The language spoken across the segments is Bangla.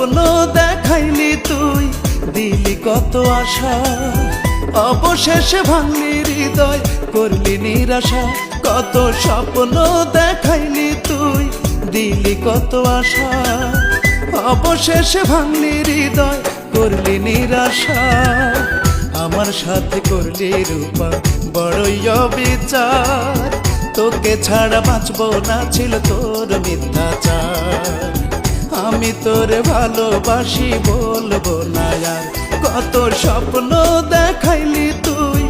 স্বপ্ন দেখাইলি তুই, দিলি কত আশা, অবশেষে ভাঙলি হৃদয়, করলি নিরাশা। কত স্বপ্ন দেখাইলি তুই, দিলি কত আশা, অবশেষে ভাঙলি হৃদয়, করলি নিরাশা। আমার সাথে করলি রূপা বড়ই অবিচার, তোকে ছাড়া বাঁচবো না ছিল তোর মিথ্যাচার। আমি তোরে ভালোবাসি বলবো না আর, কত স্বপ্ন দেখাইলি তুই,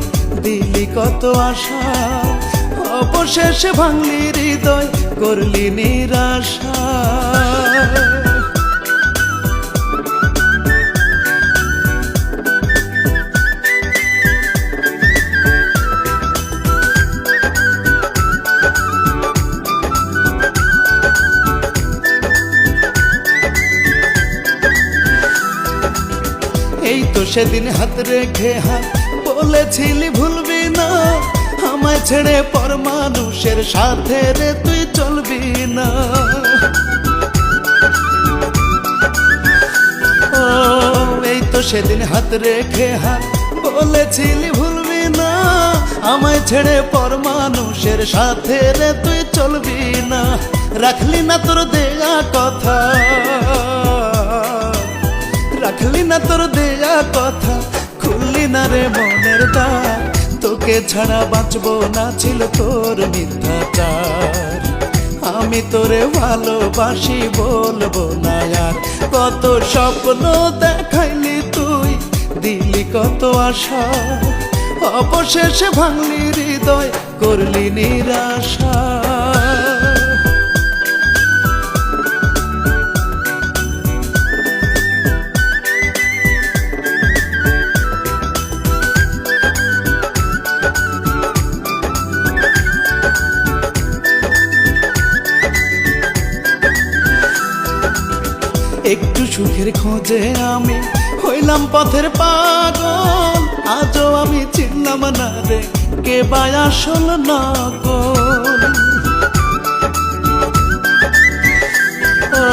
দিলি কত আশা, অবশেষে ভাঙলি হৃদয়, করলি নিরাশা। এই তো সেদিন হাত রেখে হাত বলেছিলি ভুলবি না, আমায় ছেড়ে পর মানুষের সাথে রে তুই চলবি না। ও এই তো সেদিন হাত রেখে হাত বলেছিলি ভুলবি না, আমায় ছেড়ে পর মানুষের সাথে রে তুই চলবি না। রাখলি না তোর দেয়া কথা, রাখলি না তোর দেয়া কথা, খুললি না রে মনের দ্বার, তোকে ছাড়া বাঁচবো না ছিল তোর মিথ্যাচার। আমি তোরে ভালোবাসি বলবো না আর, কত স্বপ্ন দেখাইলি তুই, দিলি কত আশা, অবশেষে ভাঙলি হৃদয়, করলি নিরাশা। একটু সুখের খোঁজে আমি হইলাম পথের পাগল, আজও আমি চিনলাম না রে কে বা আসল নকল। ও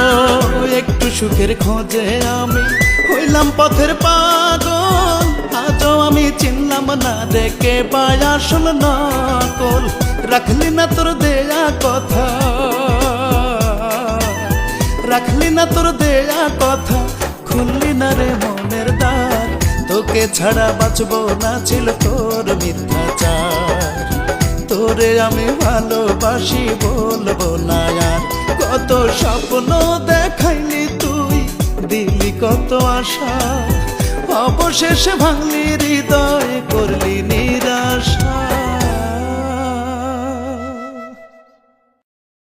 একটু সুখের খোঁজে আমি হইলাম পথের পাগল, আজও আমি চিনলাম না রে কে বা আসল নকল। রাখলি না তোর দেয়া কথা, রাখলি না তোর দেয়া কথা, খুললি না রে মনের দ্বার, তোকে ছাড়া বাঁচবো না ছিল তোর মিথ্যাচার। তোরে আমি ভালোবাসি বলবো না আর, কত স্বপ্ন দেখাইলি তুই, দিলি কত আশা, অবশেষে ভাঙলি হৃদয়, করলি নিরাশা।